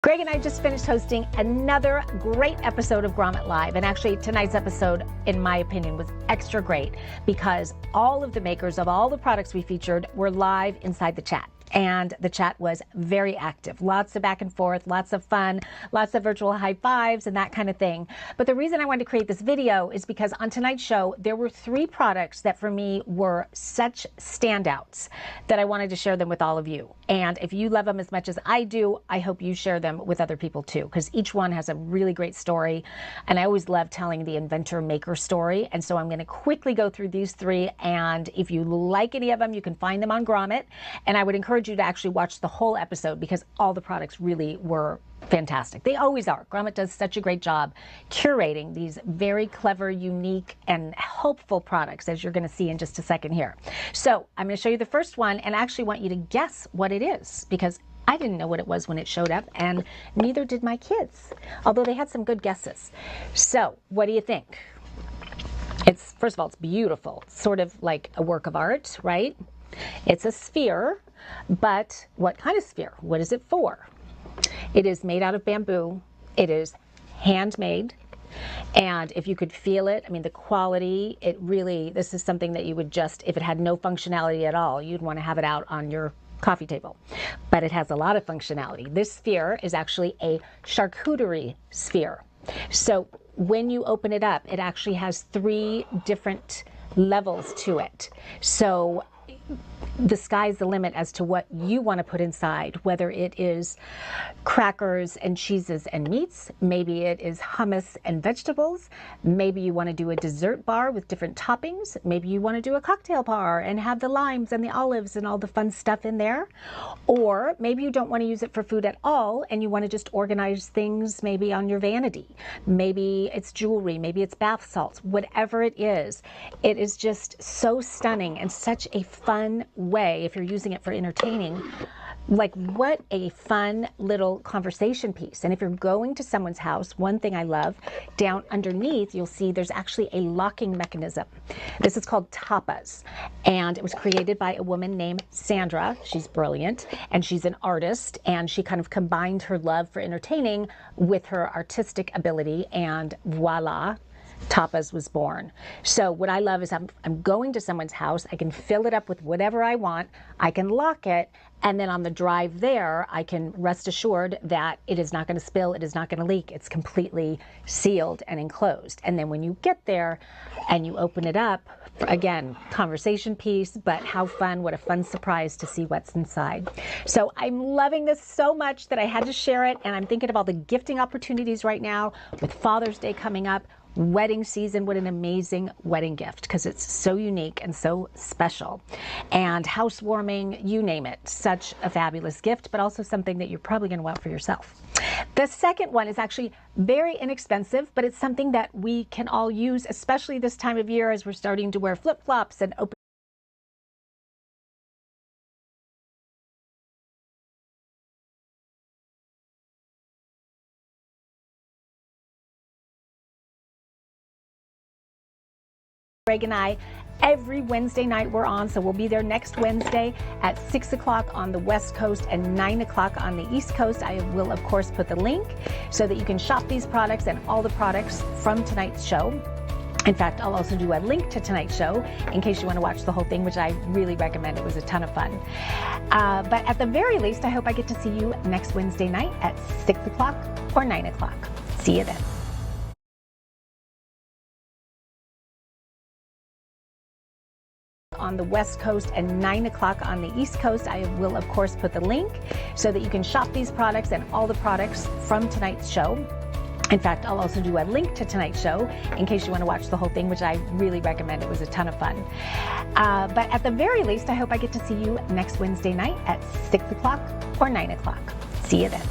Greg and I just finished hosting another great episode of Grommet Live. And actually tonight's episode, in my opinion, was extra great because all of the makers of all the products we featured were live inside the chat. And the chat was very active. Lots of back and forth, lots of fun, lots of virtual high fives and that kind of thing. But the reason I wanted to create this video is because on tonight's show, there were 3 products that for me were such standouts that I wanted to share them with all of you. And if you love them as much as I do, I hope you share them with other people too, because each one has a really great story. And I always love telling the inventor maker story. And so I'm going to quickly go through these 3. And if you like any of them, you can find them on Grommet. And I would encourage you to actually watch the whole episode because all the products really were fantastic. They always are. Grommet does such a great job curating these very clever, unique, and helpful products, as you're going to see in just a second here. So I'm going to show you the first one, and I actually want you to guess what it is because I didn't know what it was when it showed up, and neither did my kids, although they had some good guesses. So what do you think? It's, first of all, it's beautiful. It's sort of like a work of art, right? It's a sphere, but what kind of sphere? What is it for? It is made out of bamboo. It is handmade. And if you could feel it, I mean, the quality, it really, this is something that you would just, if it had no functionality at all, you'd want to have it out on your coffee table. But it has a lot of functionality. This sphere is actually a charcuterie sphere. So when you open it up, it actually has 3 different levels to it. So the sky's the limit as to what you want to put inside, whether it is crackers and cheeses and meats, maybe it is hummus and vegetables, maybe you want to do a dessert bar with different toppings, maybe you want to do a cocktail bar and have the limes and the olives and all the fun stuff in there, or maybe you don't want to use it for food at all and you want to just organize things maybe on your vanity. Maybe it's jewelry, maybe it's bath salts, whatever it is just so stunning and such a fun way if you're using it for entertaining. Like, what a fun little conversation piece. And if you're going to someone's house, one thing I love, down underneath you'll see there's actually a locking mechanism. This is called Tappas, and it was created by a woman named Sandra. She's brilliant and she's an artist, and she kind of combined her love for entertaining with her artistic ability, and voila, Tappas was born. So what I love is I'm going to someone's house, I can fill it up with whatever I want, I can lock it, and then on the drive there, I can rest assured that it is not going to spill, it is not going to leak, it's completely sealed and enclosed. And then when you get there and you open it up, again, conversation piece, but how fun, what a fun surprise to see what's inside. So I'm loving this so much that I had to share it, and I'm thinking of all the gifting opportunities right now with Father's Day coming up. Wedding season, what an amazing wedding gift, because it's so unique and so special. And housewarming, you name it, such a fabulous gift, but also something that you're probably going to want for yourself. The second one is actually very inexpensive, but it's something that we can all use, especially this time of year as we're starting to wear flip-flops and open Greg and I, every Wednesday night we're on, so we'll be there next Wednesday at 6 o'clock on the West Coast and 9 o'clock on the East Coast. I will, of course, put the link so that you can shop these products and all the products from tonight's show. In fact, I'll also do a link to tonight's show in case you want to watch the whole thing, which I really recommend. It was a ton of fun. But at the very least, I hope I get to see you next Wednesday night at 6 o'clock or 9 o'clock. See you then. On the West Coast and 9 o'clock on the East Coast. I will, of course, put the link so that you can shop these products and all the products from tonight's show. In fact, I'll also do a link to tonight's show in case you want to watch the whole thing, which I really recommend. It was a ton of fun. But at the very least, I hope I get to see you next Wednesday night at 6 o'clock or 9 o'clock. See you then.